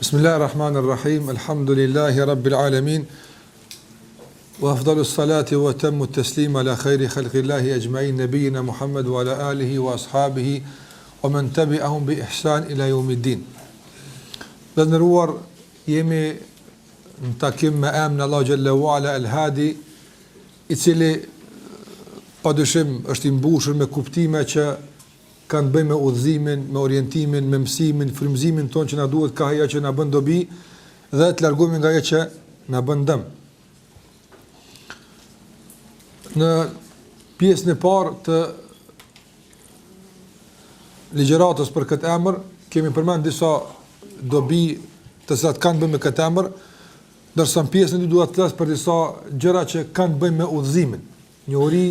Bismillahirrahmanirrahim. Alhamdulillahi rabbil alamin. Wa afdalus salati wa atammu at-taslima ala khairi khalqillahi ajma'in nabiyyina Muhammad wa ala alihi wa ashabihi wa man tabi'ahum bi ihsan ila yawmiddin. Dhe nderuar, jemi në takim me emrin Allah xhalla wa ala al-Hadi, i cili padyshim është i mbushur me kuptime që kanë bëjmë me udhëzimin, me orientimin, me mësimin, frymëzimin tonë që na duhet ka ajo që na bën dobi dhe të largohemi nga ajo që na bën dëm. Në pjesën e parë të ligjëratës për këtë emër kemi përmendur disa dobi të cilat kanë bënë me këtë emër, ndërsa në pjesën e dytë dua të flas për disa gjëra që kanë bënë me udhëzimin, njohuri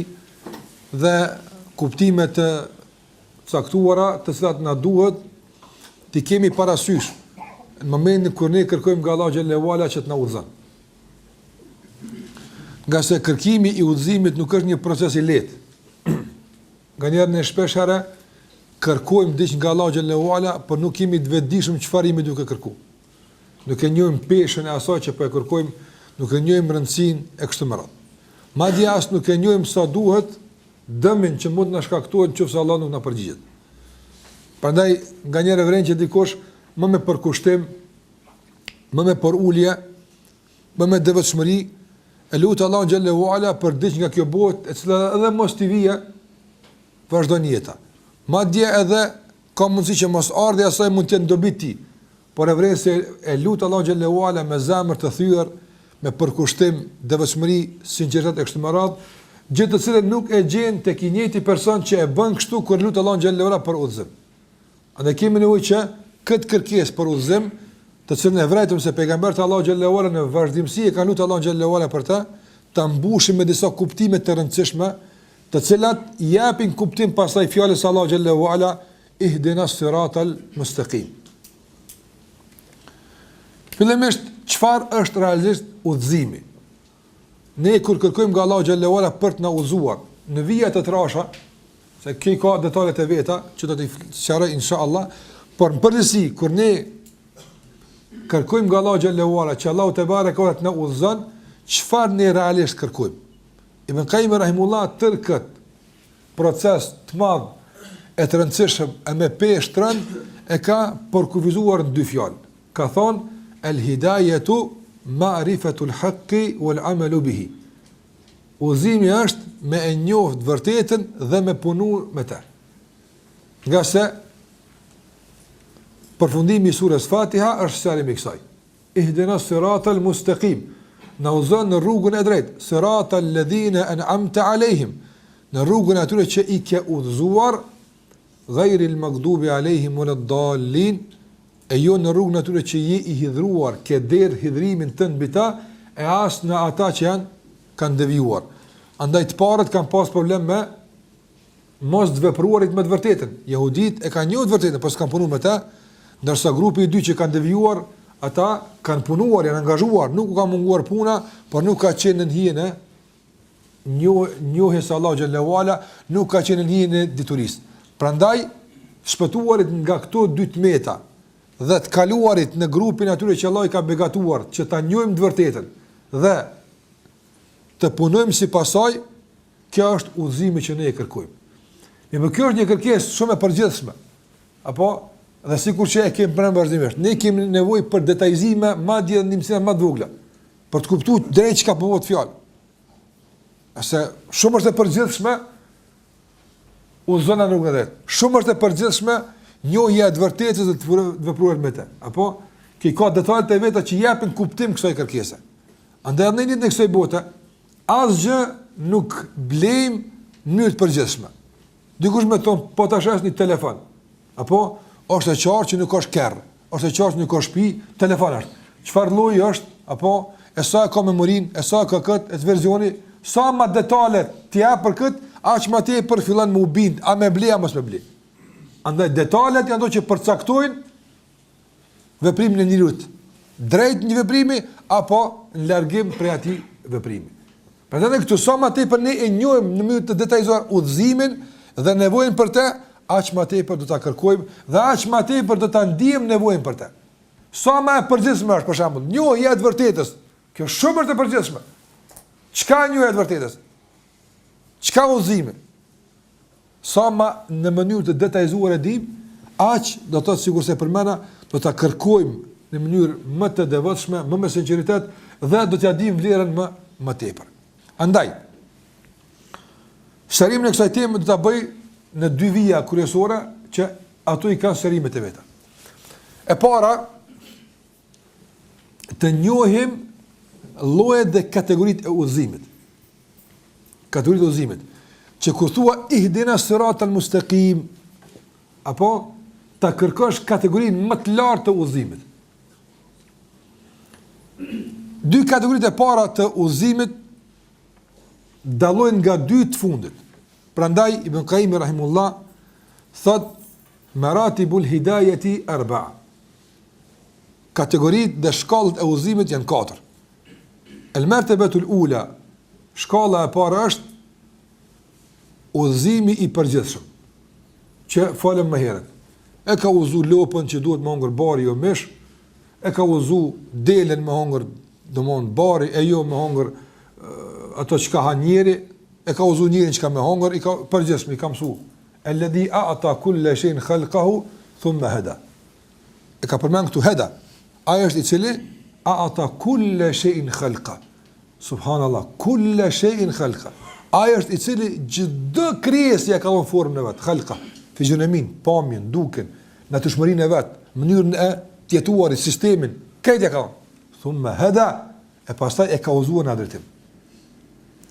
dhe kuptime të caktuara të cilat na duhet të kemi parasysh në momentin kur ne kërkojmë nga Allahu xhallahu ala që të na udhëzon. Nga se kërkimi i udhëzimit nuk është një proces i lehtë. Nganjëherë ne shpesh herë kërkojmë diçka nga Allahu xhallahu ala, por nuk kemi të vetëdijshëm çfarë jemi duke kërkuar. Nuk e njohim peshën e asaj që po e kërkojmë, nuk e njohim rëndësinë e kështu me radhë. Madje as nuk e njohim sa duhet dëmin që mund të na shkaktojë nëse Allah nuk na përgjigjet. Prandaj nganjëherë vren që dikush më me përkushtim, më me porulje, më me devotshmëri e lut Allahun xhallahu ala për diçka nga kjo botë, e cila edhe mos t'i vijë vazhdon jeta. Madje edhe ka mundësi që mos ardhi asaj mund të jetë dobi ti, por e vren se e lut Allahun xhallahu ala me zemër të thyer, me përkushtim, devotshmëri, sinqeritet e kështu me radhë, gjë të cilën nuk e gjen tek i njëjti person që e bën kështu kur lut Allahun xhallahu ala për udhëzim. Andaj kemi nevojë që këtë kërkesë për udhëzim, të cilën e vërejtëm se pejgamberi Allahu xhallahu ala në vazhdimsi e kanë lutur Allahun xhallahu ala për ta mbushim me disa kuptime të rëndësishme, të cilat japin kuptim pasaj fjalës Allahu xhallahu ala ihdinas siratal mustaqim. Fillimisht, çfarë është realisht udhëzimi? Ne kur kërkojmë nga Allahu xhallahu ala për të na udhëzuar në vija të trasha, se këy ka detajet e veta që do t'i sqaroj inshallah, por në përgjithësi kur ne kërkojmë nga Allahu xhallahu ala që Allahu te bareka të na udhëzon, çfarë ne realisht kërkojmë? Ibn Qayyim rahimullah tër kët proces të madh e të rëndësishëm e me peshtrën e ka përkufizuar në dy fjalë. Ka thonë el-hidayatu ma'rifatul haqqi wal amalu bihi. Udhëzimi është me e njohë të vërtetën dhe me punu me të. Nga se përfundimi i surës Fatiha është sqarimi i kësaj. Ihdinas siratal mustaqim. Na udhëzon në rrugën e drejtë, siratal ladhina an'amta alehim. Në rrugën e atyre që i ke udhëzuar, ghayril maghdubi alehim waladdallin. E jo në rrugën atyre që je i hidhruar, ke derë hidhrimin tënë bita, e asë në ata që kanë devijuar. Andaj të parët kanë pas problem me mos të vepruarit me të vërtetën. Jehudit e kanë njohur të vërtetën, por s'kan punuar me ta, ndërsa grupi i dy që kanë devijuar, ata kanë punuar, janë angazhuar, nuk u ka munguar puna, por nuk ka qenë në hijen e njohjes së Allahu xhallahu ala, nuk ka qenë në hijen e diturisë. Prandaj shpëtuarit nga këto dy tmeta dhe të kaluarit në grupin atyre që Allah i ka begatuar, që ta njohim të vërtetën dhe të punojmë si pasaj, kjo është udhëzimi që ne e kërkojmë. Por kjo është një kërkesë shumë e përgjithshme. Apo, dhe sikur që e kemi pranë vazhdimisht, ne kemi nevojë për detajizime, madje në mësime më të vogla, për të kuptuar drejt çka po bëhet fjalë. Ase shumë është e përgjithshme udhëzona nuk e drejt. Shumë është e përgjithshme njohja e vërtetës dhe të vepruar me të. Apo që ka detajet e veta që japin kuptim kësaj kërkese. Andaj në një kësaj bote asgjë nuk blejmë në mënyrë të përgjithshme. Dikush më thon po tash është një telefon. Apo është e qartë që nuk është kerr, është e qartë që nuk është shtëpi, telefon është. Çfarë lloji është? Apo e sa ka memorinë, e sa ka këtë, e versioni, sa më detale ti jap për këtë, aq më tepër fillon më u bind, a më blej apo s'më blej. Andaj detalet janë ato që përcaktojnë veprimin e njeriu, drejt një veprimi apo në largim prej atij veprimi. Prandaj këtu sa më tepër ne e njohim në mënyrë të detajzuar udhëzimin dhe nevojën për të, aq më tepër do ta kërkojmë dhe aq më tepër do ta ndijmë nevojën për të. Sa më e përgjithshme është për shembull, njohja e të vërtetës. Kjo shumë është e përgjithshme. Çka njohja e të vërtetës? Çka udhëzimi? Sa më në mënyrë të detajzuar e dim, aq do të thotë sigurisht se përmena do ta kërkojmë në mënyrë më të devotshme, më me sinqeritet dhe do t'ja dim vlerën më tepër. Andaj, shërimin e kësaj teme do ta bëj në dy vija kryesore që ato i kanë shërimet e veta. E para, të njohim llojet dhe kategoritë e udhëzimit. Kategoritë e udhëzimit. Që kur thua ihdina siratal mustaqim, apo ta kërkosh kategorinë më të lartë të udhëzimit. Dy kategoritë e para të udhëzimit dallojnë nga dy të fundit. Prandaj Ibn Qayyim rahimullah thot maratibul hidayati arba'a. Kategoritë dhe shkallët e udhëzimit janë 4. El-martabatul ula, shkalla e para është udhëzimi i përgjithshëm, që falem më herët. E ka udhëzu lopën që duhet më hongër bari jo mish, e ka udhëzu delen më hongër domon bari e jo më hongër ato që ka ha njeri, e ka udhëzu njerin që ka më hongër, i ka përgjithshëm, i ka mësu. Alladhi a'ta kulla shay'in khalqahu thumma hada. E ka përmend këtu hada. Ai është i cili a'ta kulla shay'in khalqa. Subhanallah, kulla shay'in khalqa. Ai është i cili çdo krijesë ja ka dhënë formën e vet, khalqa, fizionomin, pamjen, duken, natyrshmërinë e vet, mënyrën e të jetuarit, sistemin, këtë ja ka dhënë. Thumma hada, e pastaj e ka udhëzuar në drejtim.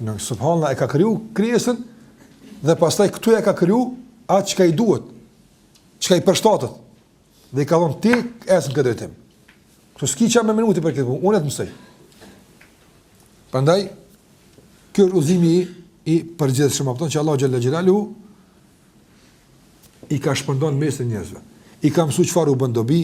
Në subhanallah e ka kriju krijesën dhe pastaj këtu e ka kriju atë çka i duhet, çka i përshtatet. Dhe i ka dhënë ti esën këtë drejtim. Kështu s'ki qa me minuti për këtë punë, unë e të mësej. Prandaj, kjo është udhëzimi i përgjithshëm, apo që Allah xhalla xhelalu i ka shpërndan mes të njerëzve. I ka mësuar çfarë u bën dobi,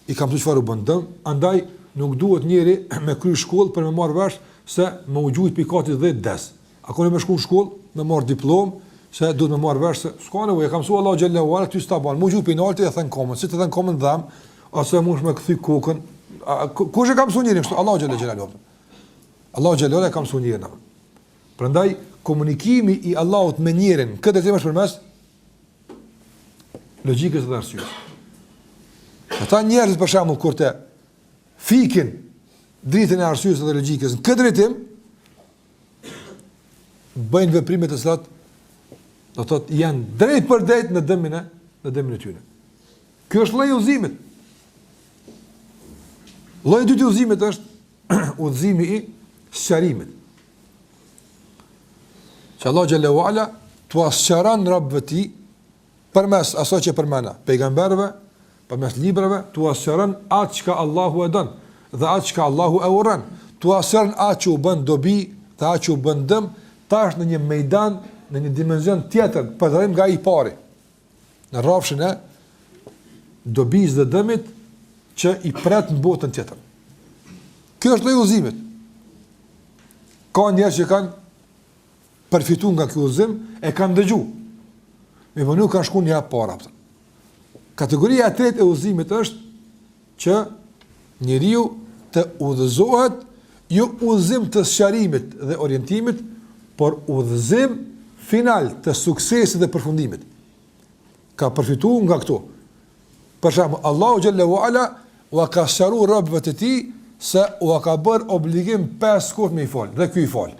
i ka mësuar çfarë u bën dëm, andaj nuk duhet njëri me kry shkollë për me marrë vesh se më u gjujt pikatit 10 des. Ako ne me shku në shkollë, me marrë diplomë, se duhet me marrë vesh se s'ka nevojë, e ka mësuar Allah xhalla xhelalu ty s'ta bën. Më u gjujt penalti e thën komën, si të thën komën dham, ose mund me kthy kokën. Kush e ka mësuar njërin kështu? Allah xhalla xhelalu. Allah xhalla xhelalu e ka mësuar njërin. Prandaj komunikimi i Allahut me njërin, këtë temë është përmes logjikës dhe arsyes. Ata njerëz për shembull kur të fikin dritën e arsyes dhe logjikës, në këtë drejtim bëjnë veprime të cilat do të thotë janë drejt për drejt në dëmin e tyre. Ky është lloji i udhëzimit. Lloji i dytë i udhëzimit është udhëzimi i sqarimit. Që Allah xhallahu ala t'u sqaron robëve ti përmes asaj që përmenda pejgamberëve, përmes librave, t'u sqaron atë që Allahu e don dhe atë që Allahu e urren. T'u sqaron atë që u bën dobi, dhe atë që u bën dëm, tash në një mejdan, në një dimension tjetër, përdarim nga i pari. Në rrafshin e dobis dhe dëmit që i pret në botën tjetër. Kjo është lloji i udhëzimit. Ka njerëz që kanë përfituar nga ky udhëzim, e kanë dëgju. Me vënë kanë shkuar një hap para. Kategoria e tretë e udhëzimit është që njeriu të udhëzohet jo udhëzim të sqarimit dhe orientimit, por udhëzim final të suksesit dhe përfundimit. Ka përfituar nga këto. Për shembull, Allahu xhallahu ala u ka sqaruar robëve të tij se u ka bërë obligim 5 kohë me i fal, dhe ky i fal.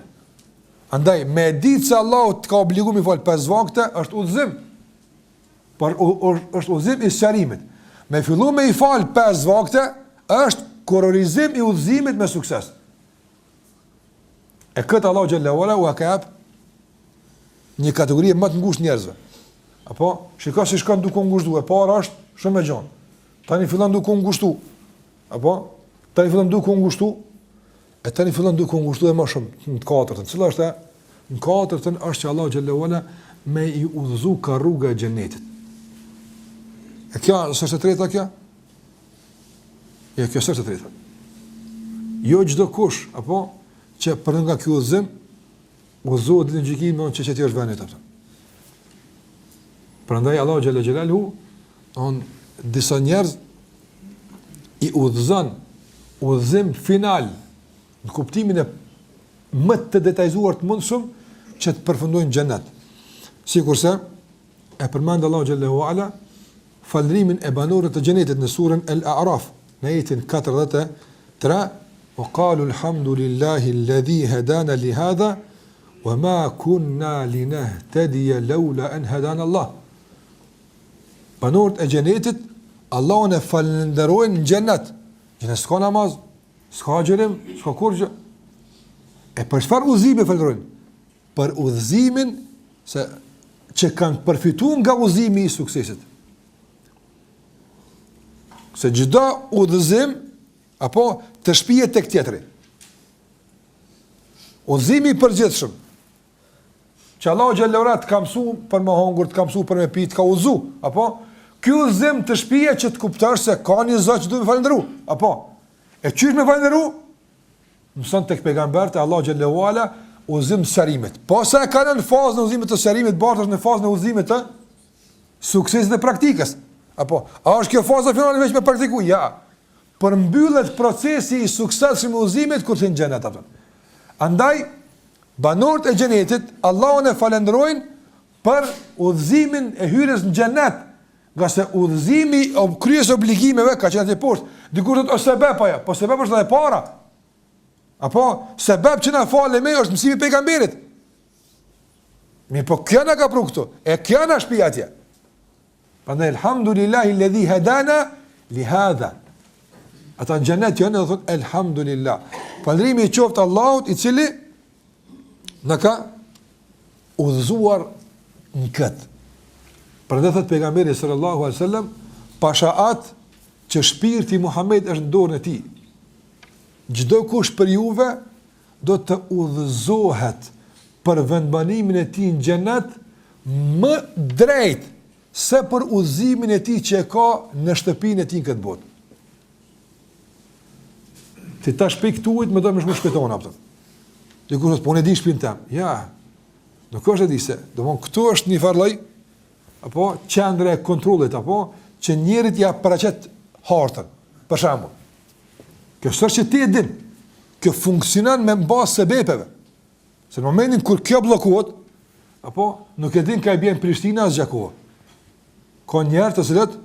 Andaj, me ditë se Allahu të ka obliguar me i fal 5 vakte, është udhëzim. Por është udhëzim i sqarimit. Me fillu me i fal 5 vakte, është kurrizim i udhëzimit me sukses. E këtë Allahu xhallahu ala u ka jap një kategori më të ngushtë njerëzve. Apo, shikoj se shkon duke u ngushtuar, e para është shumë e gjon. Tani fillon duke u ngushtuar. Apo, tani fillon duke u ngushtuar. E tani fillon duke u ngushtuar më shumë në katërtën. Cila është e? Në katërtën është që Allahu xhallahu ala me i udhëzu ka rruga e xhenetit. E kjo është e treta kjo? Ja, kjo është e treta. Jo çdo kush, apo që për nga ky udhëzim udhëzohet ditën e gjykimit që çeti është vënë atë. Prandaj Allahu xhallahu xhelalu disa njerëz i udhëzon udhëzim final në kuptimin e më të detajzuar të mundshëm që të përfundojnë xhenet. Sikurse e përmend Allahu xhallahu ala falërimin e banorëve të xhenetit në surën Al-A'raf, në ajetin 43, wa qalu alhamdulillahi alladhi hadana li hadha wa ma kunna linahtadiya lawla an hadana Allah. Banorët e xhenetit Allahun e falenderojnë në xhenet. Që s'ka namaz, s'ka xherim, s'ka kurrë. E për çfarë udhëzimi falenderojnë? Për udhëzimin që kanë përfituar nga udhëzimi i suksesit. Se çdo udhëzim apo të shpihet tek tjetri. Udhëzimi i përgjithshëm që Allahu xhallahu ala ka mësuar për më hungur, të ka mësuar për më pit, ka udhëzu, apo ky udhëzim të shpihet që të kuptosh se ka një Zot që duhet të falënderoj, apo e çysh me falënderu? Mëson tek pejgamberi Allahu xhallahu ala udhëzim sërimit. Po sa e kanë në fazën e udhëzimit të sërimit, bartësh në fazën e udhëzimit të suksesit dhe praktikës. Apo, a është kjo faza finale veç me praktiku? Ja. Për mbyllet procesi i suksesshëm i udhëzimit kur të në xhenet atë. Andaj banorët e xhenetit Allahun e falenderojnë për udhëzimin e hyrjes në xhenet, nga se udhëzimi kryes obligimeve ka qenë të poshtë. Dikur thotë ose sebeb ajo, po sebeb është edhe para. Apo sebeb që na falë me është mësimi i pejgamberit. Mi po kjo na ka pru këtu, e kjo na shpi atje. Prandaj alhamdulillahi alladhi hadana li hadha. Ata në xhenet janë dhe thotë elhamdulillah. Falërimi i qoftë Allahut i cili na ka udhëzuar në këtë. Prandaj thotë pejgamberi sallallahu alaihi wasallam, pasha atë që shpirti i Muhamedit është në dorën e tij. Çdo kush për juve do të udhëzohet për vendbanimin e tij në xhenet më drejt se për udhëzimin e tij që e ka në shtëpinë e tij këtë botë. Ti tash pikë tuajt më do më shpëton apo. Dikur të punë di shtëpinë tam. Ja. Nuk është e di se, domthon këtu është një farlloj apo qendra e kontrollit apo që njerit ja paraqet hartën. Për shembull, kjo s'është që ti e din, kjo funksionon me bazë sebepeve. Se në momentin kur kjo bllokohet, apo nuk e din ka e bjen Prishtina as Gjakova. Ka njerëz të cilët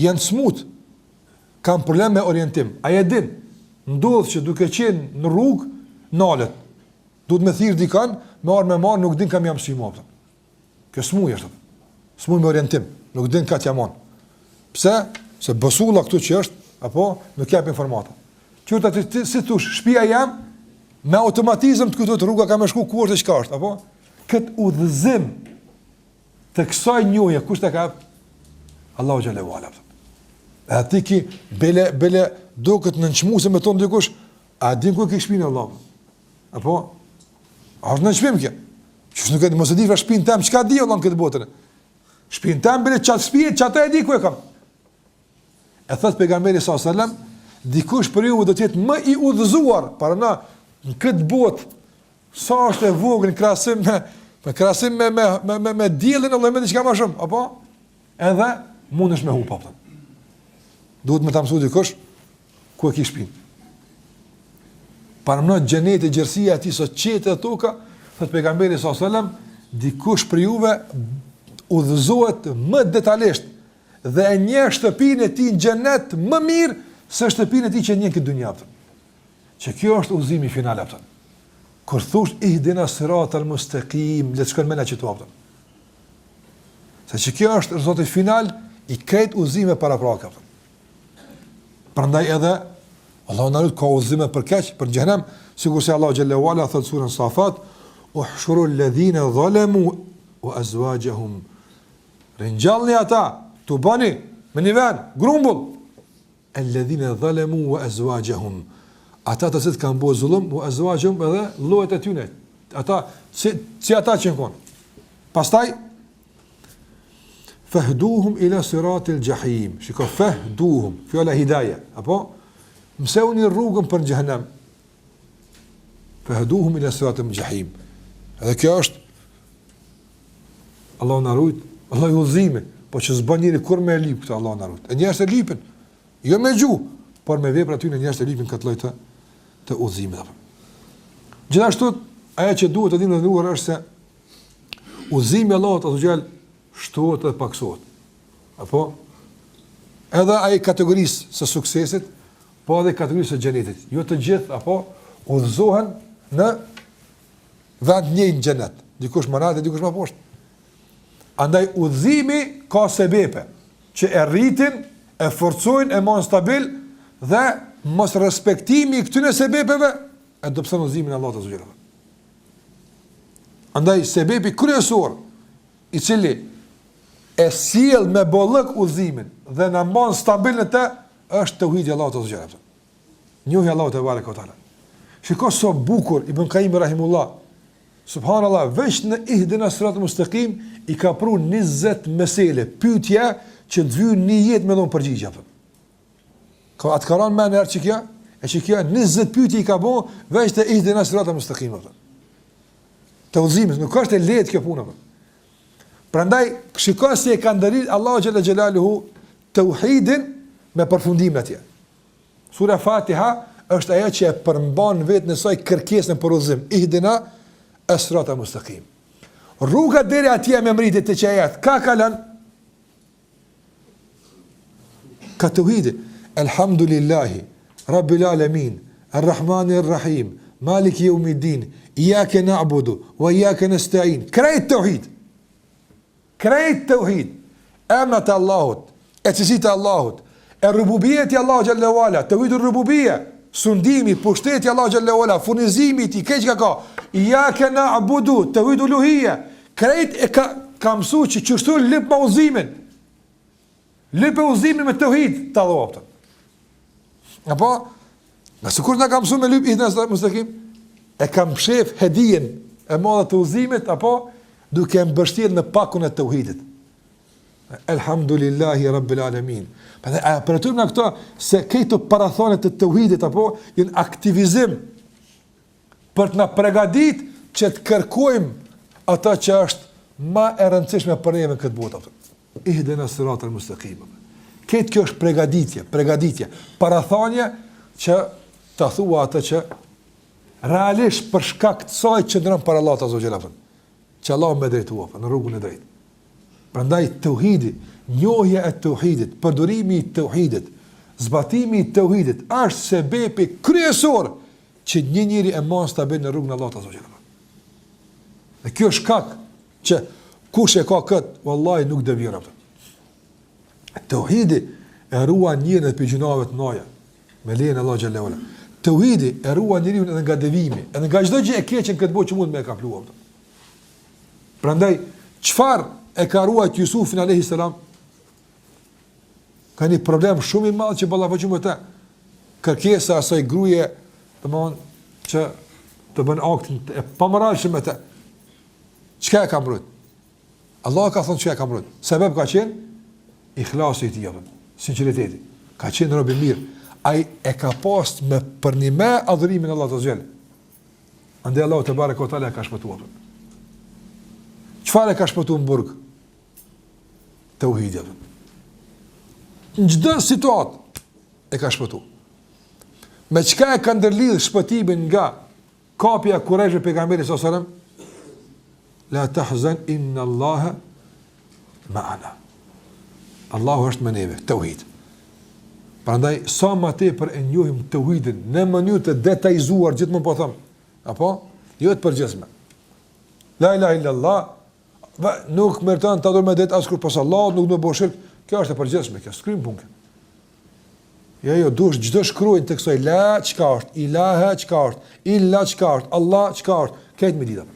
janë smut, kanë problem me orientim. Ai e din, ndodh që duke qenë në rrugë, nalet. Duhet me thirr dikan, me marr, nuk din kam jam si më aftë. Kjo smuj është. Smuj me orientim, nuk din ka t'jamon. Pse? Se bosulla këtu që është, apo nuk jap informata. Qoftë atë si thosh, shtëpia jam me automatizëm të kujtohet rruga ka më shku ku është çka është, apo kët udhëzim të kësaj njohje kush ta ka? Allahu xhallahu ala. A ti ki bele duket në çmuese me ton dikush, a din ku ke shpinën Allah? Apo a është në shpinë kjo? Që nuk e di mos e di vetë shpinën tam, çka di Allah në këtë botën? Shpinën tam bile çat shtëpi, çata e di ku e kam. E thot pejgamberi sallallahu alajhi wasallam, dikush për ju do të jetë më i udhëzuar para na në këtë botë sa është e vogël krahasim me diellin Allah më diçka më shumë, apo edhe mundesh me hup apo. Duhet më ta mësoj dikush ku e ke shpinë. Para në xheneti gjerësia e tij sot qetë toka, thot pejgamberi sallallahu alajhi wasallam, dikush për juve udhëzohet më detajisht dhe e njeh shtëpinë e tij në xhenet më mirë se shtëpinë e tij që njeh këtë dunjë. Që kjo është udhëzimi final apo. Kur thosh ihdina siratal mustaqim, le të shkon mena çtu apo. Se që kjo është rezultati final i këtë udhëzime paraprakave. Prandaj edhe Allahu na lut ka udhëzime për keq, për xhenem, sigurisht Allahu xhallahu ala thot surën Safat, uhshuru alladhina zalamu wa azwajuhum. Rinjallni ata, tu bani me një vend, grumbull. Alladhina zalamu wa azwajuhum. Ata të cilët kanë bërë zullum, wa azwajuhum edhe llojet e tyre. Ata si ata që kanë. Pastaj fahduhum ila siratil jahim. Shiko fahduhum, fjala hidayah, apo mësoni rrugën për xhenem. Fahduhum ila siratil jahim. Edhe kjo është Allahu na rujt, Allahu udhëzimi, po që s'bën njëri kur me lip këtë Allahu na rujt. E njerëz e lipin, jo me gjuhë, por me vepra ty në njerëz të lypin këtë lloj të udhëzimit. Gjithashtu ajo që duhet të dimë në ndëruar është se udhëzimi i Allahut azza xal shtohet dhe paksohet. Apo edhe ai kategorisë së suksesit, po edhe kategorisë së xhenetit. Jo të gjithë apo udhëzohen në vend një në xhenet. Dikush më lart, dikush më poshtë. Andaj udhëzimi ka sebepe që e rritin, e forcojnë, e mon stabil dhe mos respektimi i këtyre sebepeve e dobëson udhëzimin e Allahut azza xal. Andaj sebepi kryesor i cili e sjell me bollëk udhëzimin dhe na mban stabil në të është tauhidi i Allahut azza xal. Njohja e Allahut te bareka taala. Shikoj sa bukur Ibn Qayyim rahimullah. Subhanallahu, veç në ihdina siratal mustaqim i ka pru 20 mesele, pyetje që të vijnë një jetë me dhon përgjigje apo. Ka atë karon më herë që kjo, e që kjo 20 pyetje i ka bë veç të ihdina siratal mustaqim apo. Të udhëzimit nuk është e lehtë kjo punë apo. Prandaj shikoj se e ka ndërir Allahu xhalla xhelaluhu tauhidin me përfundim atje. Sura Fatiha është ajo që e përmban vetë në saj kërkesën për udhëzim. Ihdina as-siratal mustaqim. Rruga deri atje me mritit të qajat, ka kalan? Ka tauhidi. Alhamdulillahi, Rabbil alamin, Ar-Rahmanir Rahim, Maliki yawmiddin, Iyyaka na'budu wa iyyaka nasta'in. Krejt tauhid. Krejt tauhid. Emrat e Allahut, ecësitë e Allahut, e rububiyeti Allahu xhallahu ala, tauhidur rububiyya, sundimi, pushteti Allahu xhallahu ala, furnizimi i keq ka. Iyyaka na'budu, tauhidul uluhiyya. Krejt e ka mësu që qështu lip me udhëzimin. Lip e udhëzimin me tauhid të Allahut. Apo, nëse kur na ka mësu me lip ihdina siratal mustaqim, e kam shef hedijen e madhe të udhëzimit apo duke mbështetur në pakun e tauhidit. Elhamdulillahi Rabbil alamin. Për ato na këto se këto parathone të tauhidit apo janë aktivizim për të na përgatit që të kërkojmë ata që është ma e rëndësishme për ne në këtë botë. Ihdina siratal mustaqim. Këtë kjo është përgatitje, parathonje që të thua ata që realisht për shkak të saj qëndron para Allahut azza xal. Që Allah më drejtua në rrugën e drejtë. Prandaj tauhidi, njohja e tauhidit, përdorimi i tauhidit, zbatimi i tauhidit është sebepi kryesor që një njeri e mos ta bëjë në rrugën e Allahut azza xal. Dhe kjo është shkak që kush e ka kët, wallahi nuk devijon atë. Tauhidi e ruan njeriu nga gjunave të mëdha me lejen e Allahut xhallahu ala. Tauhidi e ruan njeriu edhe nga devijimi, edhe nga çdo gjë e keqe në këtë botë që mund me kapluar. Prandaj çfarë e ka ruajt Jusufin alayhis salam? Ka një problem shumë i madh që ballafaqohet me të. Kërkesa e asaj gruaje, domthonë që të bën aktin e pamoralshëm me të. Çka e ka mbrojt? Allah ka thonë çka e ka mbrojt. Sebeb ka qenë ikhlasi i tij, sinqeriteti. Ka qenë rob i mirë. Ai e ka pas me për një me adhurimin e Allahut azza xal. Andaj Allahu te bareka taala ka shpëtuar. Çfarë ka shpëtuar në burg? Tauhidi. Në çdo situatë e ka shpëtuar. Me çka e ka ndërlidh shpëtimin nga kapja e Kurajshit pejgamberit sallallahu alajhi wasallam? La tahzan inna Allaha ma'ana. Allahu është me neve, tauhid. Prandaj sa më tepër e njohim tauhidin në mënyrë të detajzuar, gjithmonë po them, apo jo të përgjithshme. La ilaha illallah, nuk meriton të adhurojmë me det askur pas Allahut, nuk do të bësh shirk, kjo është e përgjithshme, kjo skrim punë. Jo, dush çdo shkruajnë tek kësaj la çka është, ilaha çka është, illa çka është, Allah çka është, këtë me ditë.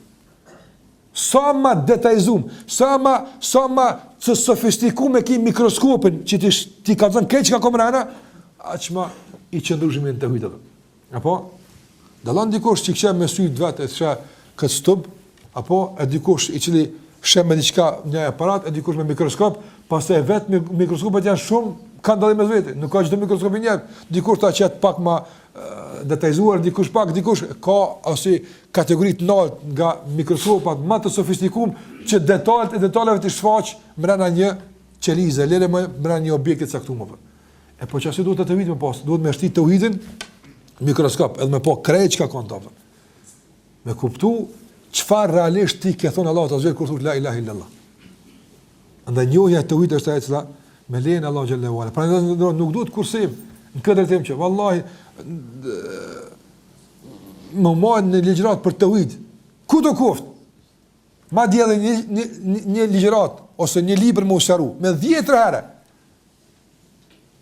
Sa më detajzum, sa më të sofistikuar me kim mikroskopin që ti ka thënë këtë çka komrana, aq më i qëndrueshëm në tauhid. Apo dallon dikush që kishte me sy vetë thësha këtë stub, apo e dikush i cili shem me diçka një aparat, e dikush me mikroskop, pastaj vetë mikroskopet janë shumë kanë dallim me vetë. Nuk ka çdo mikroskop i njëjtë. Dikush ta qet pak më detajzuar, dikush ka ose kategori të lartë nga mikroskopat më të sofistikuar që detajlet e detajeve të shfaq brenda një qelize, lere më brenda një objekti të caktuar. E po çasi duhet të vit më pas, duhet me shtit tauhidin mikroskop, edhe me po krejt çka kanë topën. Me kuptu çfarë realisht ti ke thon Allahu azza kur thot la ilaha illallah. Andaj njohja e tauhidit është ajo që me lejen Allahu xhallahu ala. Pra nuk duhet kursim në këtë them që vallahi më marr në ligjërat për tauhid. Ku do kuft? Madje edhe një ligjërat ose një libër më usharu me 10 herë.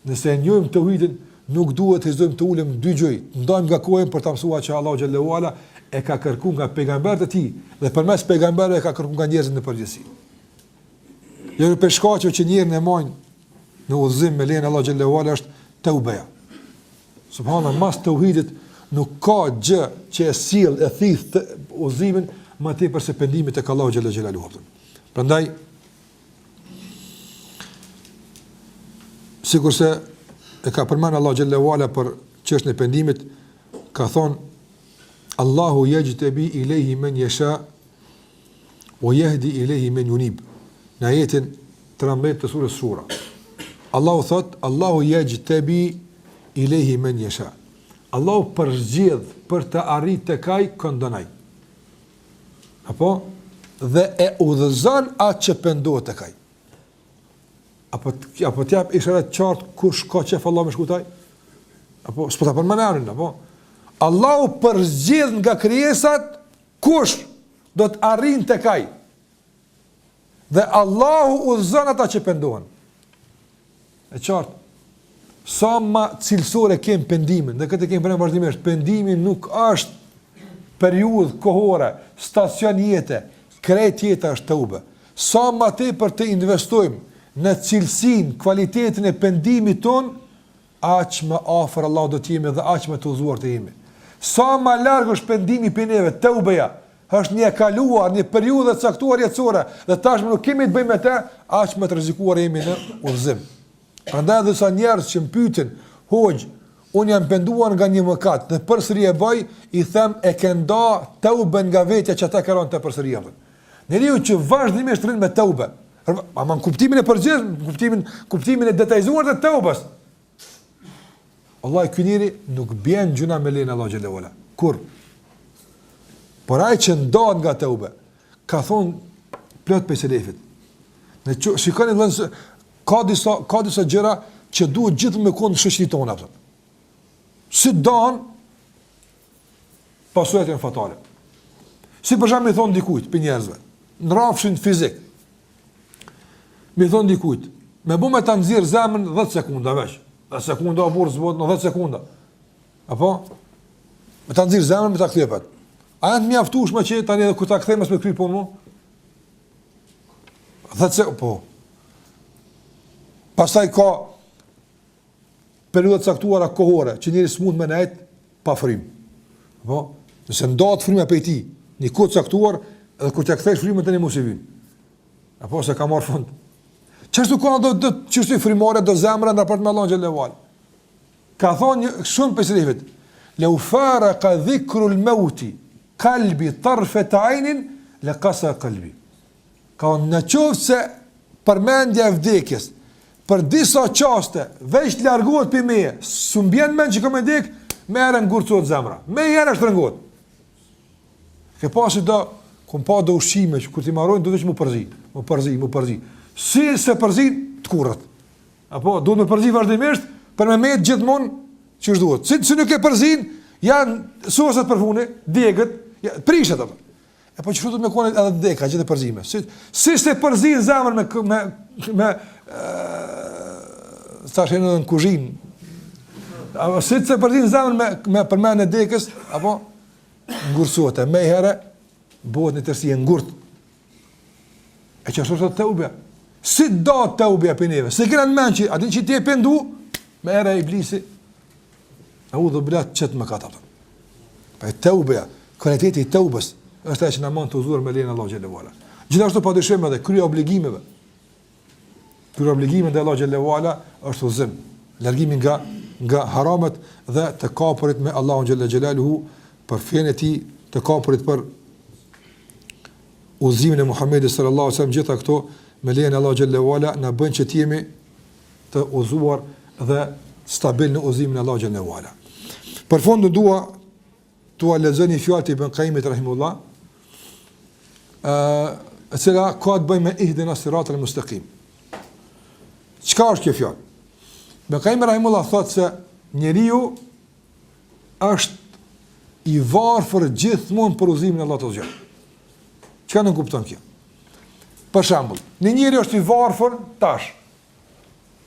Nëse njohim tauhidin, nuk duhet të hezojmë të ulem dy gjoj, ndajmë nga kohën për ta mësuar që Allahu xhallahu ala e ka kërkuar nga pejgamberët e tij dhe përmes pejgamberëve e ka kërkuar nga njerëzit në përgjithësi. Jo për shkaqe që njerëzit e mojnë në udhëzim me lejen Allahu xhallahu ala është taubeja. Subhanallahu, mas tauhidit nuk ka gjë që e sill e thith udhëzimin më tepër se pendimi tek Allahu xhallahu xhelaluhu. Prandaj sikurse e ka përmend Allahu xhallahu ala për çështën e pendimit, ka thonë Allahu yajtabi ilayhi man yasha wa yahdi ilayhi man yunib. Në ajetin 13 të surës Shura. Allahu thot, Allahu yajtabi ilayhi man yasha. Allahu përzgjedh për të arritur tek ai këndonaj. Apo dhe e udhëzon atë që pendohet tek ai. Apo t'jap isharat qartë kush ka qef Allah me shkutaj? Apo s'po ta përmendanin, apo Allahu përzgjedh nga krijesat kush do të arrijnë tek ai. Dhe Allahu udhëzon ata që pendohen. E qartë. Sa ma cilësore kem pendimin, dhe këtë kem përnë vazhdimisht, pendimi nuk është periudhë kohore, stacion jete, krejt jeta është të ube. Sa ma te për të investojmë në cilësin, kvalitetin e pendimit ton, aq më afër Allah do t'jemi dhe aq më të udhëzuar të jemi. Sa ma largë është pendimi për neve, të ubeja, është një kaluar, një periudhë të caktuar jetësore, dhe tashmë nuk kemi të bëjmë me te, aq më të rrezikuar jemi në udhëzim. Prandaj edhe sa njerëz që më pyetin, "Hoxh, unë jam penduar nga një mëkat, dhe përsëri e bëj", i them e ke nda tauben nga vetja që ata kanë të përsëri apo. Njeriu që vazhdimisht rrin me taube, ama në kuptimin e përgjithshëm, kuptimin e detajzuar të taubes. Allah ky njeri nuk bën gjuna me lenin Allah xhelalu ala. Kur? Por ai që ndohet nga taube, ka thonë plot pe selefit. Ne shikoni vëllazë, ka disa gjëra që duhet gjithë me konë në shoqërinë tonë apo. Si don pasojat janë fatale. Si për shembull i thon dikujt për njerëzve, në rrafshin fizik. Mi thon dikujt, me bu me ta nxjerr zemrën 10 sekonda veç. 10 sekonda burr zbot në 10 sekonda. Apo me ta nxjerr zemrën me ta kthepet. A janë mjaftueshme që tani edhe kur ta kthemë me kry punë? 10 sekonda po. Pastaj ka periudha caktuara kohore që njëri s'mund me nejt pa frymë. Apo nëse ndohet fryma prej tij, një kohë caktuar, edhe kur t'ia kthesh frymën tani mos i vjen. Apo se ka marr fund. Çfarë ka do çështje frymore do zemra në raport me Allahun xhelalu ala. Ka thonë shumë pesërivet. "Law faraqa dhikru al-maut qalbi tarfat 'ainin laqasa qalbi." Ka në qoftë se përmendja e vdekjes për disa qaste veç të largohet për meje, së mbjen men që këmë ndek, me ere ngurcot zemra. Me jere është rëngot. Ke pasi do, kom pa do ushqime që kur t'i marrojnë, do të që mu përzi. Si se përzi, të kurët. Apo, do të me përzi vazhdimisht, për me metë gjithmonë që është duhet. Si nuk e përzin, janë soset për funi, degët, prishet ato. E po që shtu të me kone edhe deka, gjithë e përzime. Si se përzin zemrë me thashe në kuzhinë. Si se përzin zemrën me përmen e dekës, apo ngurësot e me herë, bëhet një tërsi e ngurt. E që është të ubja. Si do të ubja për neve? Se kena në menë që, atin që ti e pendu, me herë e iblisi, e u dhe blat qëtë më kata. Pa e të ubja, kvaliteti i të ubës, është e që në mund të uzurë me lejnë Allah xhelalu ala. Gjithashtu pa dyshim edhe krye obligimeve. Krye obligime dhe Allah xhelalu ala është udhëzim, largimi nga haramat dhe të kapurit me Allahun xhelaluhu për fenë e tij, të kapurit për udhëzimin e Muhamedit sallallahu alaihi wasallam. Gjitha këto me lejnë Allah xhelalu ala na bën që të jemi të udhëzuar dhe stabil në udhëzimin e Allahut xhallahu ala. Për fund dua t'ua lexoj një fjalë të Ibn Qayyimit rahimullah, e cila ka të bëjë me ihdina siratal mustaqim. Çka është kjo fjalë? Ibn Qayyim rahimullah thotë se njeriu është i varfër gjithmonë për udhëzimin e Allahut xhallahu. Çka nuk kupton kjo? Për shembull, një njeri është i varfër tash.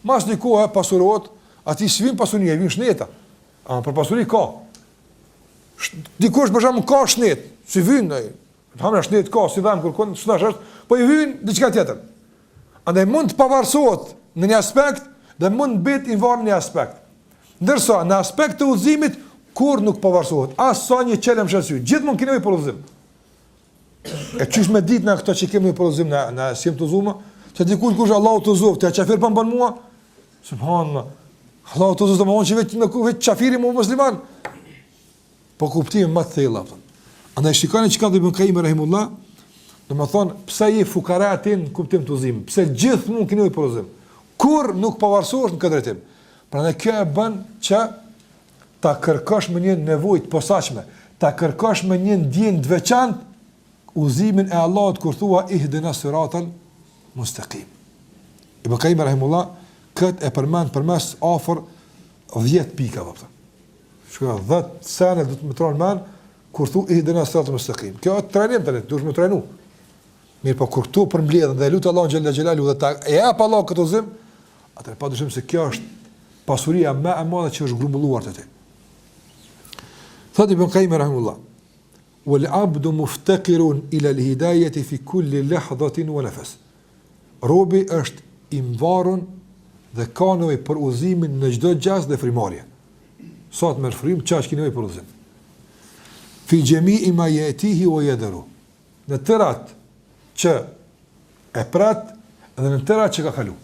Mas një kohë pasurohet, ati s'vin pasunia, vin shneta. A për pasuri ka. Dikush për shembull ka shnet, si vin ai. Hamra shnet ka, si dhan kërkon, s'nash është, po i vin diçka tjetër. Andaj mund të pavarësohet në një aspekt dhe mund të bëhet i varur në një aspekt. Ndërsa në aspekt të udhëzimit kur nuk pavarësohet, as sa një qelem shasy, gjithmonë kemi për udhëzim. E çish me ditë na këto që kemi për udhëzim na sim të zuma, se dikush kush Allahu të zov, ti çafer pa mban mua. Subhanallah. Allahu të zov të mëon që vetë çafiri mu musliman. Po kuptimi më të thella. Andaj shikoni çka do Ibn Qayyim rahimullah, domethën pse je fukaratin kuptim të udhëzim, pse gjithmonë keni për udhëzim. Kur nuk pavarësohesh në këtë drejtim. Prandaj kjo e bën që ta kërkosh me një nevojë të posaçme, ta kërkosh me një ndjenjë të veçantë udhëzimin e Allahut kur thua ihdina siratal mustaqim. Ibn Qayyim rahimullah këtë e përmend përmes afër 10 pikave. Shkoj 10 sene do të më tronë men kur thu ihdina siratal mustaqim. Kjo është trajnim tani, duhet më trajnu. Mirë, po kur tu përmbledhen dhe lut Allahun xhalla xhelalu dhe ta e jap Allah këtë udhëzim, atëherë padyshim se kjo është pasuria më e madhe që është grumbulluar te ti. Thot Ibn Qayyim rahimullah: "Wal-'abdu muftakirun ila al-hidayati fi kulli lahdatin wa nafas." Robi është i mvarur dhe ka nevojë për udhëzimin në çdo gjast dhe frymërie. Sa të merr frym, çfarë ka nevojë për udhëzim? Fi jami'i ma yatihi wa yadru. Në tërat që e prat dhe në tërat që ka kalu.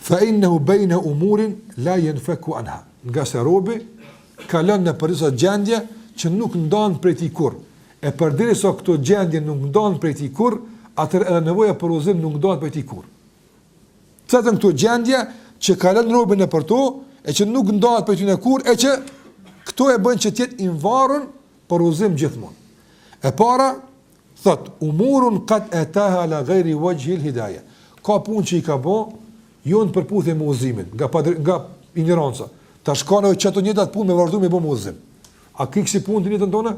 Fa innahu bayna umurin la yanfaku anha. Nga se robi kalon në përsa gjendje që nuk ndan prej tij kurr. E përderisa këto gjendje nuk ndan prej tij kurr, atëherë edhe nevoja për udhëzim nuk ndan prej tij kurr. Çfarë këto gjendje që kalon robën e për to, e që nuk ndan prej tij kurr, e që këto e bën që të jetë i varur për udhëzim gjithmonë. E para thot umurun qad ataha ala ghairi wajhi al-hidayah. Ka punë që i ka bë jo në përputhje me udhëzimin, nga ignoranca. Tash kanë çato njëtat punë me vazhdim me bë udhëzim. A kiksi punë të njëtën tonë?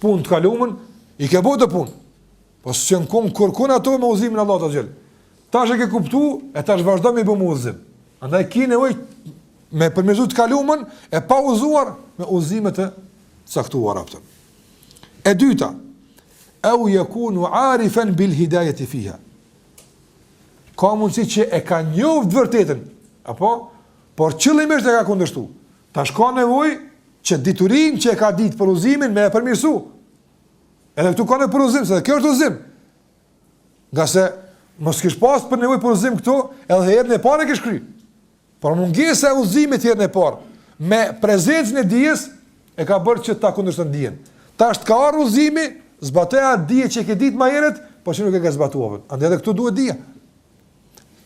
Punë të kalumën, i ke bo të punë. Po së që në konë kërkun ato me udhëzimin Allah të gjellë. Ta shë ke kuptu, e ta shë vazhdo me i bo me udhëzim. Andaj ki nevoj me përmirësu të kalumën, e pa udhëzuar me udhëzimet e caktuar apëtën. E dyta, au yakunu arifen bil hidayati fiha. Ka mundësi që e ka njoftë vërtetën, apo? Por qëllimisht e ka kundërshtu. Ta shka nevoj që diturin që e ka ditë për udhëzimin me e përmirësu. Edhe këtu ka në për udhëzim, se dhe kjo është udhëzim. Nga se mos kish pas për nevoj për udhëzim këtu, edhe herën e parë e kish kry. Por mungesa e udhëzimit herën e parë, me prezencën e dijes, e ka bërë që ta kundërshtën dijen. Ta është ka arë udhëzimi, zbatoja dije që e ke ditë ma herët, po që nuk e ke zbatuar. Andaj edhe këtu duhet dija.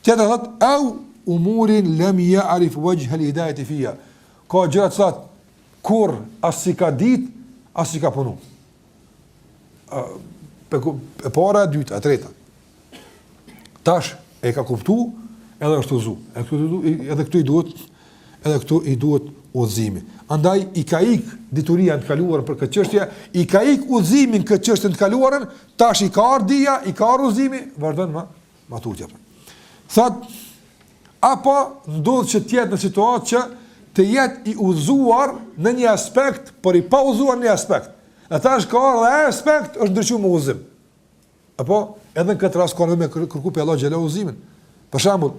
Tjetër thot, au umurin lam ya'rif wajh al-hidayati fiha. Ka gjëra të thotë kur as si ka dit, as si ka punu. E para, e dyta, e treta. Tash e ka kuptu, edhe është uzu. Edhe këtu i duhet udhëzimi. Andaj i ka ik dituria në të kaluarën për këtë çështje, i ka ik udhëzimin këtë çështje në të kaluarën, tash i ka ardhia, i ka udhëzimi, vazhdon ma tutje. Thot, apo ndodh që tjetë në situatë që të jetë i udhëzuar në një aspekt, por i pa udhëzuar në një aspekt. E tash ka ardhur ai aspekt është ndryshuar me udhëzim. Apo edhe në këtë rast kanë me kërku pe Allah xhela udhëzimin. Për shembull,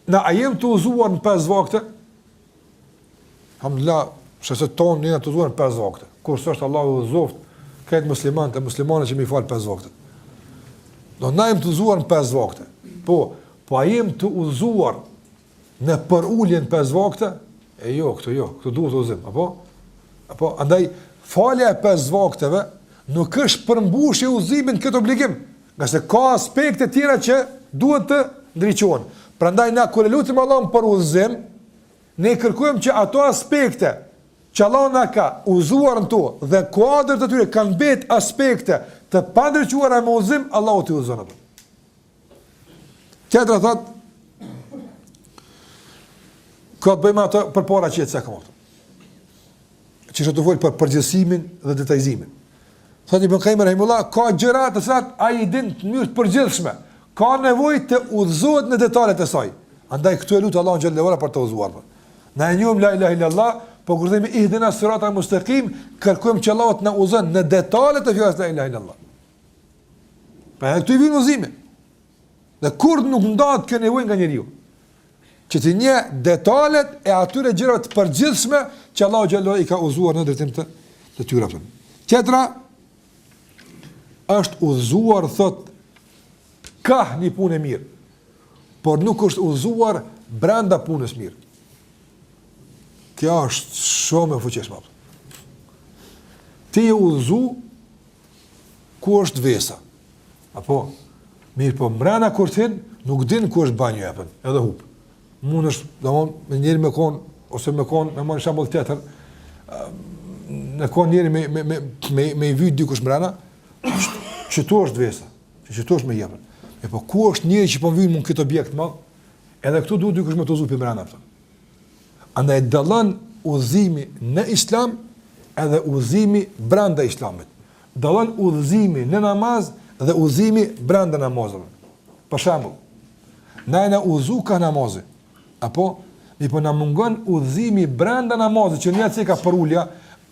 na a jem të udhëzuar në 5 vakte? Alhamdulillah, shëse tonë një të udhëzuar në 5 vakte. Kur s'është Allahu udhëzoft këtë muslimanët e muslimanë që mi fal 5 vakte. Do na jem të udhëzuar në 5 vakte. Po a jem të udhëzuar në përuljen 5 vakte? Këtu duhet udhëzim, apo andaj falja e 5 vakteve nuk është përmbushje udhëzimin këtë obligim, nga se ka aspekte tjera që duhet të ndriçohen. Prandaj na kur lutim Allahun për udhëzim, ne kërkojmë që ato aspekte që Allah na ka uzuar në to dhe kuadrat e tyre kanë mbet aspekte të padrejtuara me udhëzim, Allahu t'i udhëzon ato. Tjetra thot, ka të bëjmë ato për para që jetë se kam ato. Që shë të folë për përgjithësimin dhe detajzimin. Thot Ibn Qayyim rahimullah, ka gjëra të cilat ai din në mënyrë të përgjithshme, ka nevojë të udhëzohet në detalet e saj. Andaj këtu e lut Allahun xhallahu ala për të udhëzuar. Na e njohim la ilaha illallah, po kur themi ihdina siratal mustaqim, kërkojmë që Allahu të na udhëzon në detalet e fjalës la ilaha illallah. Pa këtu i vjen udhëzimi. Dhe kur nuk ndahet kjo nevojë nga njeriu. Që të një detalet e atyre gjërave të përgjithshme që Allahu xhallahu i ka udhëzuar në drejtim të tyre. Tjetra është udhëzuar, thot, ka një punë e mirë, por nuk është udhëzuar brenda punës mirë. Kjo është shumë e fuqishme. Ti e udhëzu ku është vesa. Apo, mirë po mrena kur t'hin, nuk din ku është banjo e edhe hup. Mund është, me njeri me konë, ose me konë, me më në shambull tjetër, në konë njeri me i vyt dikush mrena, qëto është vesa, qëto është me jepën. E po, ku është njeri që po më vyt mund këtë objekt madh, edhe këtu duhet dikush me të uzu për mrena. Andaj dallon udhëzimi në islam edhe udhëzimi brenda islamit. Dallon udhëzimi në namaz dhe udhëzimi brenda namazit. Për shembull, na udhëzu ka namazi. Apo, mi po na mungon udhëzimi brenda namazit që njëtë se ka për ulja,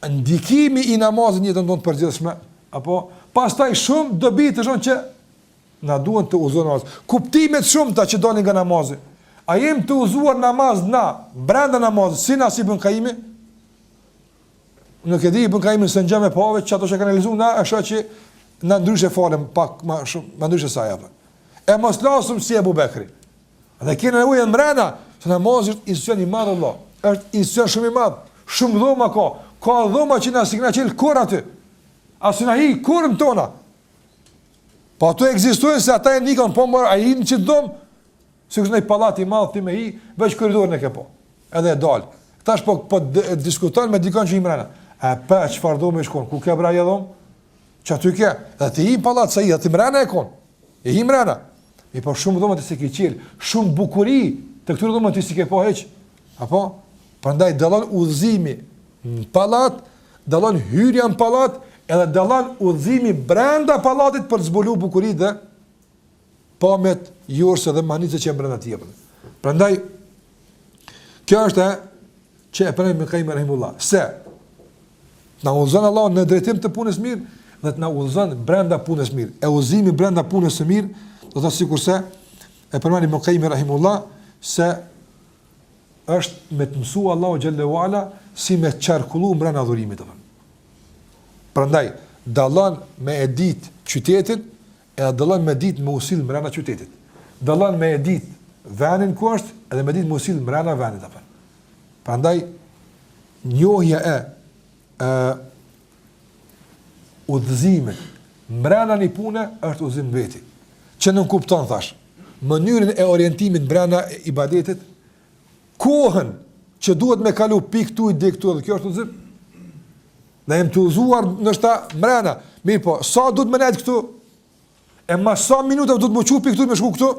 ndikimi i namazit një të ndonë të përgjithshme, apo, pastaj shumë dobi të shumë që na duhen të udhëzojnë namaz. Kuptimet shumë ta që dalin nga namazi. A jem të udhëzuar namaz na, brenda namazit, si na si Ibn Qayyim? Nuk e di Ibn Qayyim se në gjë me pave që ato që kanë realizuar na, është që na ndryshe falem pak më shumë, më ndryshe sa apo. E mos lasëm si Abu Bekri. Dhe kena nevojë mbrana, se namazi është institucion i madh Allah. Është institucion shumë i madh. Shumë dhoma ka. Ka dhoma që na signa qel kur aty. Asu na hi kurën tona. Po ato ekzistojnë se ata e nikon po mor ai në çdo dom. Sikur në pallat i madh ti me hi, veç korridorin e ke po. Edhe e dal. Tash po diskuton me dikon që i mbrana. A pa çfarë domë shkon? Ku ke braja dhom? Çatu ke? Dhe ti i pallat sa i aty mbrana e kon. E hi mbrana. I po shumë dhoma të se ke qel, shumë bukuri të këtyre dhoma të si ke po heq. Apo? Prandaj dallon udhëzimi në pallat, dallon hyrja në pallat, edhe dallon udhëzimi brenda pallatit për të zbuluar bukuritë dhe pamjet jorse dhe manicë që janë brenda tij. Prandaj kjo është që e pranon Ibn Qayyim rahimullah, se na udhëzon Allah në drejtim të punës mirë dhe të na udhëzon brenda punës mirë. E udhëzimi brenda punës së mirë do të sikurse e përmend Ibn Qayyim rahimullah se është me të mësua Allahu xhallahu ala si me çarkullu brenda adhurimit. Prandaj dallon me e ditë qytetin e dallon me ditë me usil brenda qytetit. Dallon me e ditë vendin ku është edhe me ditë me usil brenda vendit apo. Prandaj njohja e udhëzimit brenda një pune është udhëzim veti. Që nuk kupton thash mënyrën e orientimit brenda ibadetit, kohën që duhet me kalu pik këtu i këtu dhe kjo është udhëzim. Ne jemi të udhëzuar ndoshta brenda, mirë po, sa duhet më nejt këtu? E ma sa minuta duhet më çu pik këtu me shku këtu?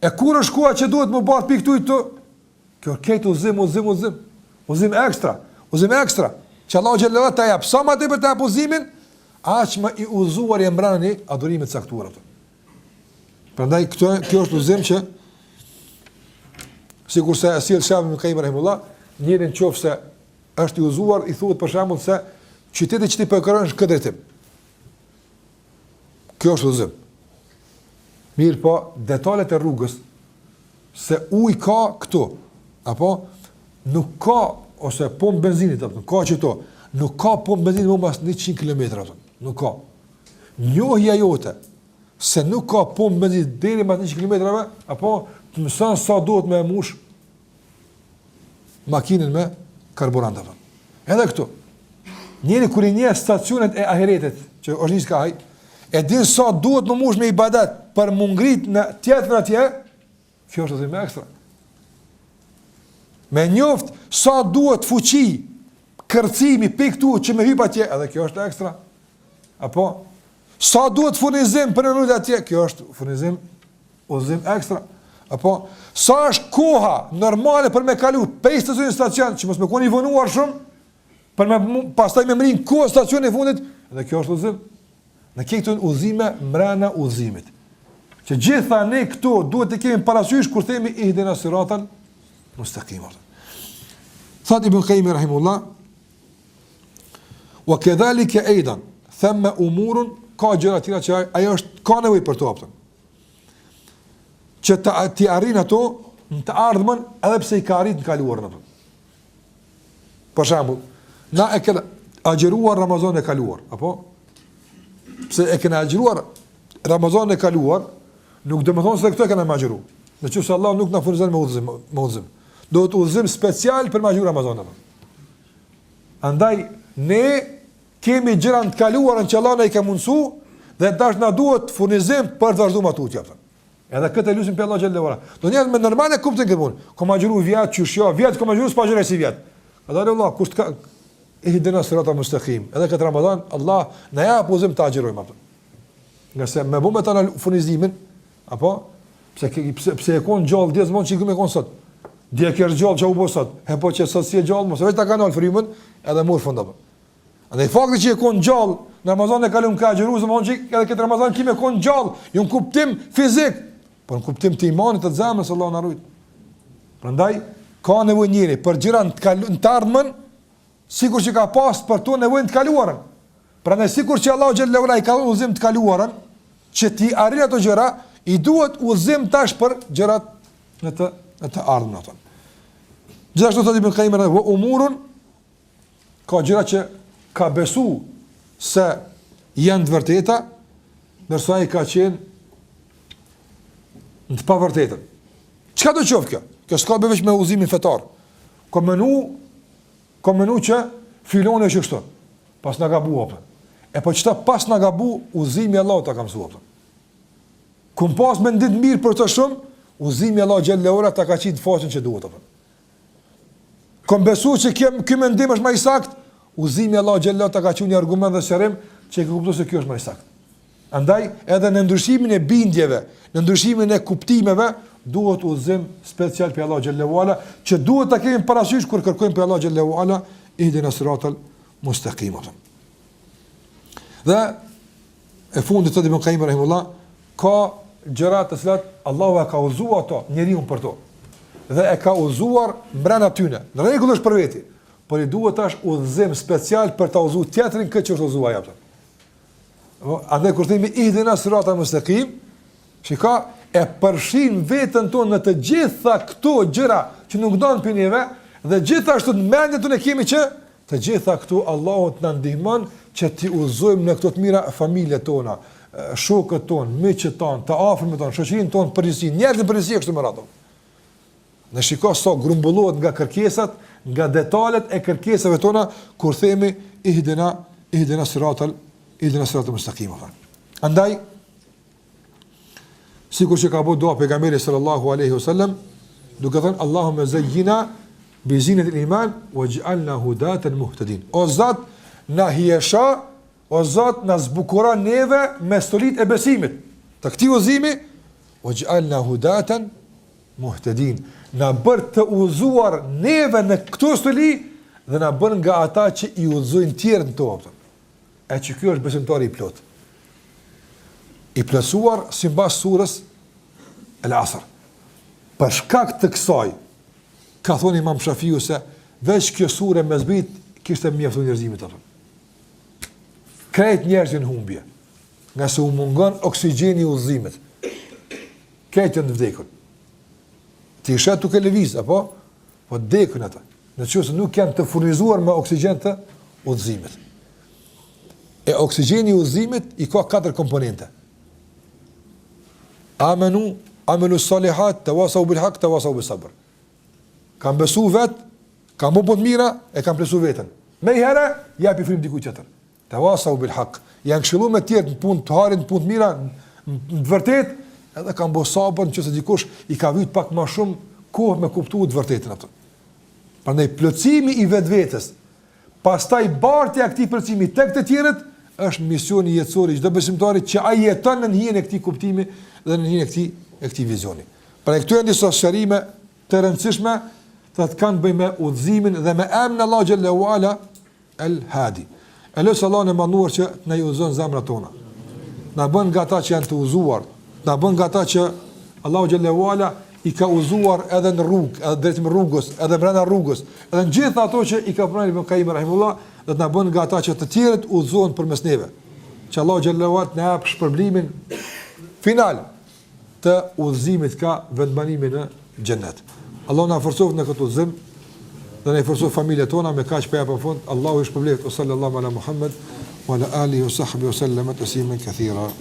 E kur është koha që duhet më bart pik këtu i këtu? Kjo këtë udhëzim ekstra, që Allahu xhallahu ta jap sa më tepër të apuzimin, aq më i udhëzuar e brenda në adhurimet caktuara. Prandaj kjo është udhëzim që sikurse e sjell Shafi Ibn Qayyim rahimullah, njërin nëse është i udhëzuar, i thuhet për shembull se qyteti që ti po kërkon është këtë drejtim. Kjo është udhëzim. Mirë po, detalet e rrugës se ujë ka këtu, apo nuk ka ose pompë benzinit apo ka çto, nuk ka pompë benzinit më pas 100 km apo. Nuk ka. Njohja jote se nuk ka pompë benzinit deri më 100 km apo të mëson sa duhet me mush makinën me karburant apo. Edhe këtu. Njëri kur i njeh stacionet e ahiretit, që është një skaj, e din sa duhet më mush me ibadet për më ngrit në tjetër atje, Kjo është udhëzim ekstra. Me njoft sa duhet fuqi, kërcimi, piktu që me hyp atje, edhe kjo është ekstra. Apo sa duhet furnizim për në atje, kjo është furnizim, udhëzim ekstra. Apo sa është koha normale për me kalu 5 stacion stacion, që mos me koni vonuar shumë, për me pastaj me mrin kohë stacioni i fundit, edhe kjo është udhëzim. Në këto udhëzime mbrana udhëzimit. Që gjitha ne këto duhet të kemi parasysh kur themi ihdina siratan mustaqim. Thot Ibn Qayyim rahimullah, wa kedhalika aidan thumma umurun, ka gjëra tjera që ajo është ka nevojë për to apo. Që ti arrin ato në të ardhmen edhe pse i ka arrit në kaluarën apo. Për shembull, na e kena agjëruar Ramazan e kaluar, apo pse e kena agjëruar Ramazan e kaluar, nuk do të thonë se këto e kena agjëruar. Nëse Allah nuk na furnizon me udhëzim. Do të udhëzim special për agjëruar Ramazanit. Andaj ne kemi gjëra të kaluara që Allah na i ka mundsuar dhe tash na duhet furnizim për të vazhduar atutje. Edhe këtë lutim pe Allah xhallahu ala. Do njerëz me normale kuptojnë këtë punë. Kom agjëruar vjet, çushjo, vjet kom agjëruar, s'pa agjëruar si vjet. Allahu Allah, kush ka ihdina siratan mustaqim. Edhe këtë Ramazan Allah na jap udhëzim të agjërojmë atë. Nga se me bëmë tani furnizimin, apo pse e kon gjallë dia zmon çiku me kon sot. Dia ke gjallë çau bo sot. E po që sot si e gjallë, mos vetë ta kanë frymën, edhe mor fund apo. Andaj fakti që e kon gjallë në Ramazan e kalon ka agjëruar zmon çik, edhe këtë Ramazan kimë kon gjallë, jo në kuptim fizik, por në kuptim të imanit të zemrës Allahu na ruaj. Prandaj ka nevojë njëri për gjëra të ardhmen, sikur që ka pas për to nevojën të kaluarën. Prandaj sikur që Allahu xhallahu ala i ka udhëzim të kaluarën, që ti arrin ato gjëra, i duhet udhëzim tash për gjërat në të ardhmen ato. Gjithashtu thotë Ibn Qayyim wa umurun, ka gjëra që ka besu se janë të vërteta, ndërsa ai ka qenë në të pavërtetën. Çka do të qoftë kjo? Kjo s'ka bëj me udhëzimin fetar. Ka menu që filoni është kështu. Pas na gabu apo. E po çta pas na gabu, udhëzimi Allahu ta ka mësuar. Kum pas me ndit mirë për të shumë, udhëzimi Allahu xhallahu ala ta ka qit fazën që duhet apo. Kom besu që ky mendim është më i saktë, udhëzimi Allahu xhallahu ta ka qenë një argument dhe shërim që e kuptoj se kjo është më i saktë. Andaj edhe në ndryshimin e bindjeve, në ndryshimin e kuptimeve, duhet udhëzim special për Allahu xhallahu ala, që duhet ta kemi parasysh kur kërkojmë për Allahu xhallahu ala ihdina siratal mustaqim. Dhe e fundit të Ibn Qayyim rahimullah, ka gjëra të cilat Allahu e ka udhëzuar ato njeriu për to. Dhe e ka udhëzuar brenda tyne. Në rregull është për veti, por i duhet tash udhëzim special për ta udhëzuar tjetrin këtë që është udhëzuar ajo. Andaj kur themi ihdina siratal mustaqim, shika e përfshin veten tonë në të gjitha këto gjëra që nuk don për neve, dhe gjithashtu në mendjen tonë kemi që të gjitha këto Allahu të na ndihmon që ti udhëzojmë në këto të mira familjet tona, shokët tonë, miqët tonë, të afërmit tonë, shoqërinë tonë përgjithësi, njerëzit përgjithësi kështu me radhë. Në shiko sa grumbullohet nga kërkesat, nga detalet e kërkesave tona kur themi ihdina siratal mustaqim. Andaj sikur që ka bëu dua pejgamberi sallallahu alaihi wasallam, duke thënë Allahumma zayyina bi zinatil iman waj'alna hudatan muhtadin. O Zot, na hiesha, o Zot, na zbukuro neve me stolit e besimit. Të këtij udhëzimi waj'alna hudatan muhtadin. Na bër të udhëzuar neve në këtë stoli dhe na bën nga ata që i udhëzojnë tjerë në to. E që kjo është besimtari i plot. I plotësuar sipas surës Al-Asr. Për shkak të kësaj, ka thonë Imam Shafiu se veç kjo sure me zbrit kishte mjaftuar njerëzimit atë. Krejt njerëzin humbje, nga se u mungon oksigjeni i udhëzimit. Krejt janë vdekur. Ti shet duke lëviz apo po dekën ata. Nëse nuk janë të furnizuar me oksigjen të udhëzimit. E oksigjeni i udhëzimit i ka 4 komponente. Amelu salihat, tawasaw bil haq, tawasaw bis sabr. Kam besu vet, kam bëu të mira, e kam plesu veten. Më herë japi frym diku tjetër. Tawasaw bil haq. Janë këshilluar me tjerë në punë të harin, në punë të mira, në të vërtet, edhe kanë bo sabër nëse dikush i ka vit pak më shumë kohë me kuptuar të vërtetën atë. Prandaj plotësimi i vetvetes, pastaj bartja e këtij plotësimi tek të tjerët është misioni jetësor i çdo besimtari që ai jeton në hijen e këtij kuptimi dhe në hijen e këtij vizioni. Pra këtu janë disa sqarime të rëndësishme të kanë bëjmë me udhëzimin dhe me emrin Allah xhallahu ala el-Hadi. Elos Allah në manduar që na udhëzon zemrat tona. Na bën nga ata që janë të udhëzuar, na bën nga ata që Allahu xhallahu ala i ka udhëzuar edhe në rrugë, edhe drejt rrugës, edhe brenda rrugës, edhe në gjithë ato që i ka pranuar Ibn Qayyim rahimullah, do të na bën nga ata që të tjerët udhëzohen përmes neve. Që Allahu xhallahu ala na jap shpërblimin final të udhëzimit ka vendbanimi në xhennet. Allah na forcoft në këtë udhëzim dhe na forcoft familjet tona me kaq për japën fund. Allahu i shpërblet sallallahu ala Muhammad wa ala alihi wa sahbihi wa sallam tasliman kathira.